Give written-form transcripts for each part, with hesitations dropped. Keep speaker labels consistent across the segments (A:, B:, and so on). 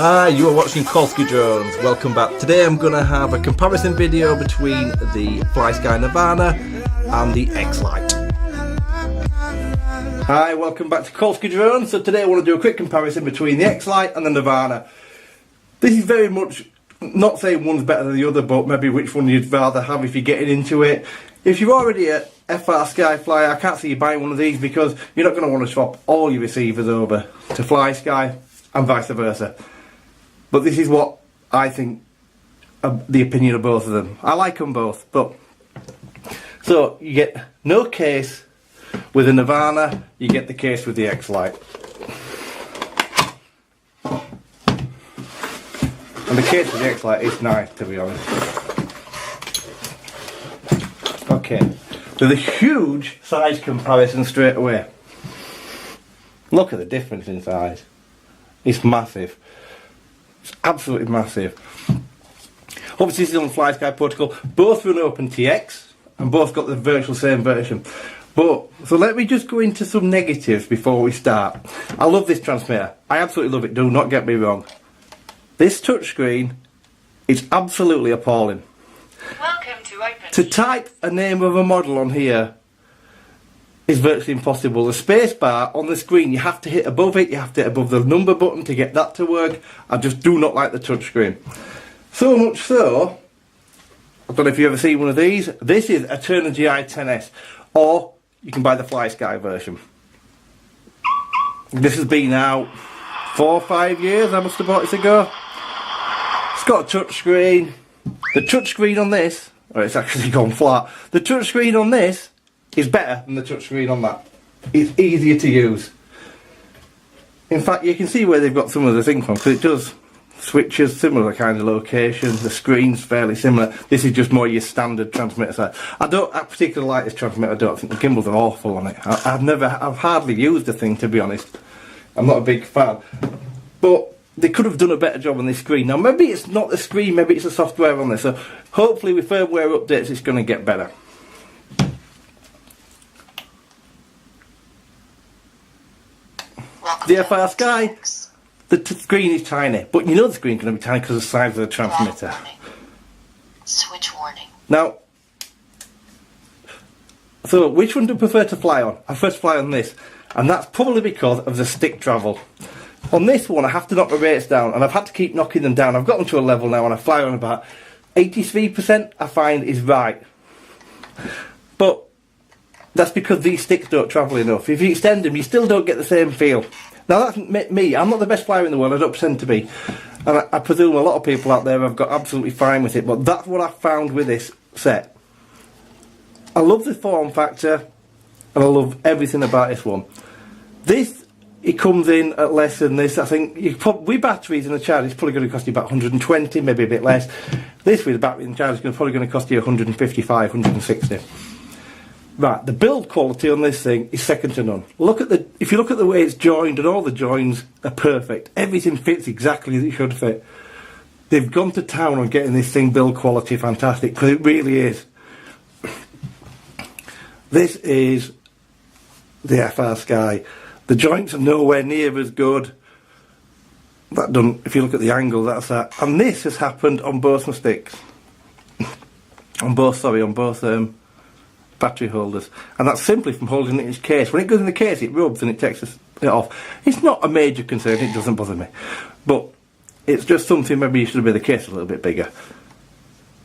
A: Hi, you are watching Flysky Drones. Welcome back. Today I'm going to have a comparison video between the Flysky Nirvana and the x-lite. Hi, welcome back to Flysky Drones. So today I want to do a quick comparison between the x-lite and the Nirvana. This is very much, not saying one's better than the other, but maybe which one you'd rather have if you're getting into it. If you're already a FrSky flyer, I can't see you buying one of these because you're not going to want to swap all your receivers over to Flysky and vice versa. But this is what I think the opinion of both of them. I like them both, but so you get no case with the Nirvana, you get the case with the x-lite. And the case with the x-lite is nice, to be honest. Okay, so the huge size comparison straight away. Look at the difference in size. It's massive. It's absolutely massive. Obviously this is on Flysky protocol. Both run OpenTX and both got the virtual same version. But, so let me just go into some negatives before we start. I love this transmitter. I absolutely love it, do not get me wrong. This touchscreen is absolutely appalling.
B: Welcome to Open.
A: To type a name of a model on here is virtually impossible. The space bar on the screen, you have to hit above it, you have to hit above the number button to get that to work. I just do not like the touchscreen. So much so, I don't know if you ever seen one of these. This is a Turner GI 10S, or you can buy the Flysky version. This has been out 4 or 5 years, I must have bought it ago. It's got a touchscreen. The touchscreen on this, or it's actually gone flat. The touchscreen on this is better than the touchscreen on that. It's easier to use. In fact, you can see where they've got some of the things from, because it does switches, similar kind of locations. The screen's fairly similar. This is just more your standard transmitter side. I particularly like this transmitter. I don't think the gimbals are awful on it. I've hardly used the thing, to be honest. I'm not a big fan. But they could have done a better job on this screen. Now maybe it's not the screen, maybe it's the software on this. So hopefully with firmware updates it's going to get better. The FrSky, the screen is tiny, but you know the screen's going to be tiny because of the size of the transmitter.
B: Switch warning.
A: Now, so which one do I prefer to fly on? I prefer to fly on this, and that's probably because of the stick travel. On this one I have to knock my rates down, and I've had to keep knocking them down. I've got them to a level now and I fly on about 83% I find is right. But that's because these sticks don't travel enough. If you extend them, you still don't get the same feel. Now that's me. I'm not the best flyer in the world. I don't pretend to be. And I presume a lot of people out there have got absolutely fine with it. But that's what I found with this set. I love the form factor. And I love everything about this one. This, it comes in at less than this. I think, with batteries and the charge, it's probably going to cost you about 120, maybe a bit less. This with the battery and charge is probably going to cost you 155, 160. Right, the build quality on this thing is second to none. If you look at the way it's joined, and all the joins are perfect. Everything fits exactly as it should fit. They've gone to town on getting this thing build quality fantastic, because it really is. This is the FrSky. The joints are nowhere near as good. That done. If you look at the angle, that's that. And this has happened on both my sticks. on both battery holders, and that's simply from holding it in its case. When it goes in the case, it rubs and it takes it off. It's not a major concern, it doesn't bother me, but it's just something maybe you should have made the case a little bit bigger.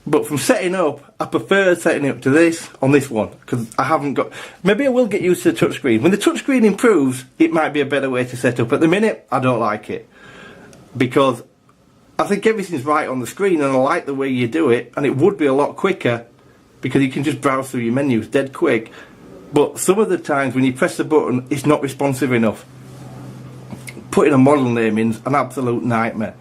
A: But from setting up, I prefer setting it up to this on this one, because I haven't got, maybe I will get used to the touchscreen. When the touchscreen improves, it might be a better way to set up. At the minute, I don't like it, because I think everything's right on the screen and I like the way you do it, and it would be a lot quicker because you can just browse through your menus dead quick. But some of the times when you press the button, it's not responsive enough. Putting a model name in is an absolute nightmare.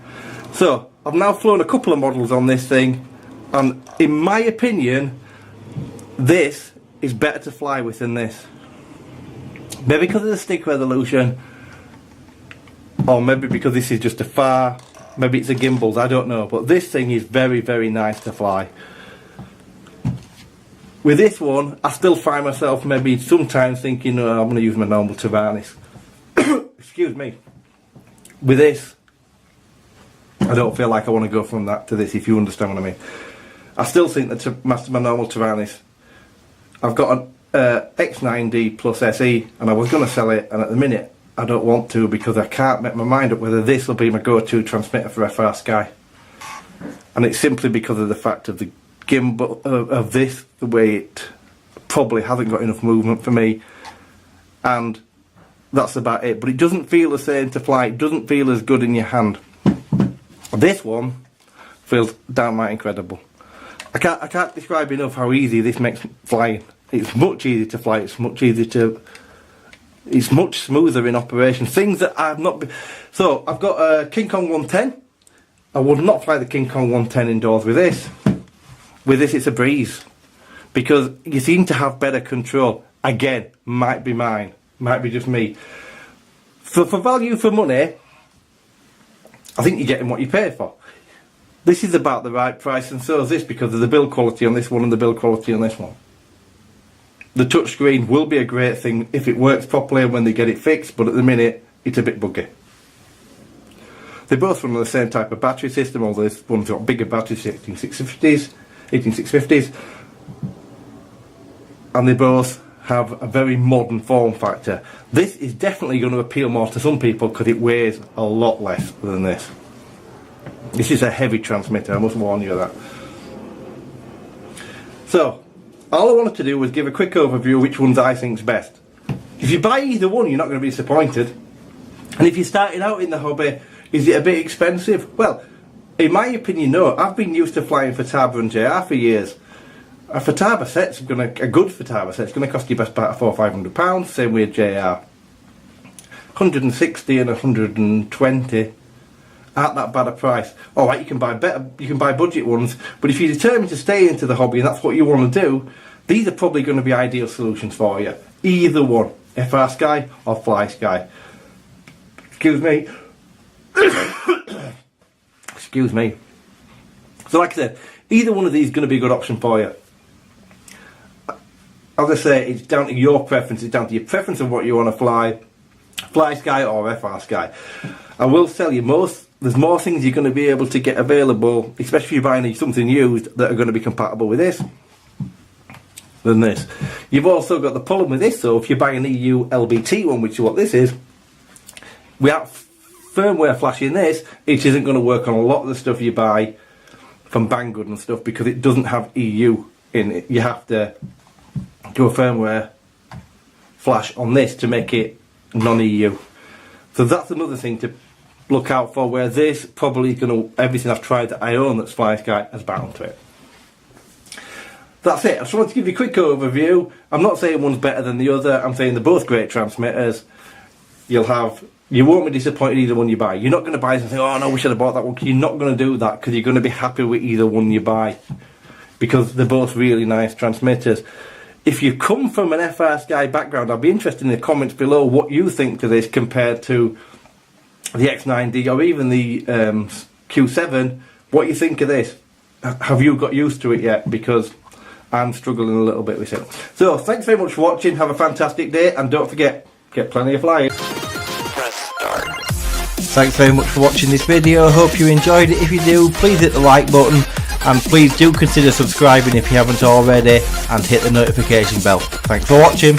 A: So I've now flown a couple of models on this thing, and in my opinion this is better to fly with than this. Maybe because of the stick resolution, or maybe because this is just maybe it's a gimbals, I don't know, but this thing is very, very nice to fly. With this one, I still find myself maybe sometimes thinking, oh, I'm going to use my normal Taranis. Excuse me. With this, I don't feel like I want to go from that to this, if you understand what I mean. I still think that to master my normal Taranis, I've got an X9D Plus SE, and I was going to sell it, and at the minute I don't want to because I can't make my mind up whether this will be my go-to transmitter for FrSky. And it's simply because of the fact of the gimbal of this, the way it probably hasn't got enough movement for me, and that's about it. But it doesn't feel the same to fly, it doesn't feel as good in your hand. This one feels downright incredible. I can't describe enough how easy this makes flying. It's much easier to fly, it's much smoother in operation. Things that I've not been... So, I've got a King Kong 110. I would not fly the King Kong 110 indoors with this. With this it's a breeze. Because you seem to have better control. Again, might be mine. Might be just me. For value for money, I think you're getting what you pay for. This is about the right price, and so is this, because of the build quality on this one and the build quality on this one. The touchscreen will be a great thing if it works properly and when they get it fixed, but at the minute it's a bit buggy. They both run on the same type of battery system, although this one's got bigger batteries, 18650s, and they both have a very modern form factor. This is definitely going to appeal more to some people because it weighs a lot less than this. This is a heavy transmitter, I must warn you of that. So, all I wanted to do was give a quick overview of which ones I think's best. If you buy either one, you're not going to be disappointed. And if you're starting out in the hobby, is it a bit expensive? Well, in my opinion, no. I've been used to flying Futaba and JR for years. A Futaba set's a good Futaba set's going to cost you best part of £400 or £500. Same with JR. 160 and 120 aren't that bad a price. All right, you can buy budget ones, but if you're determined to stay into the hobby and that's what you want to do, these are probably going to be ideal solutions for you. Either one, FrSky or Flysky. Excuse me. Excuse me. So like I said, either one of these is going to be a good option for you. As I say, it's down to your preference, it's down to your preference of what you want to fly, Flysky or FrSky. I will tell you, there's more things you're going to be able to get available, especially if you're buying something used, that are going to be compatible with this than this. You've also got the problem with this, though, if you buy an EU LBT one, which is what this is, without firmware flash in this, it isn't going to work on a lot of the stuff you buy from Banggood and stuff, because it doesn't have EU in it. You have to do a firmware flash on this to make it non-EU. So that's another thing to look out for, where this probably is going to, everything I've tried that I own that's Flysky has bound to it. That's it. I just wanted to give you a quick overview. I'm not saying one's better than the other, I'm saying they're both great transmitters. You won't be disappointed either one you buy. You're not going to buy something, oh no, we should have bought that one. You're not going to do that, because you're going to be happy with either one you buy, because they're both really nice transmitters. If you come from an FrSky background, I'll be interested in the comments below what you think to this compared to the X9D or even the Q7. What you think of this? Have you got used to it yet? Because I'm struggling a little bit with it. So, thanks very much for watching. Have a fantastic day, and don't forget, get plenty of flying.
C: Press start.
A: Thanks very much for watching this video. Hope you enjoyed it. If you do, please hit the like button, and please do consider subscribing if you haven't already, and hit the notification bell. Thanks for watching.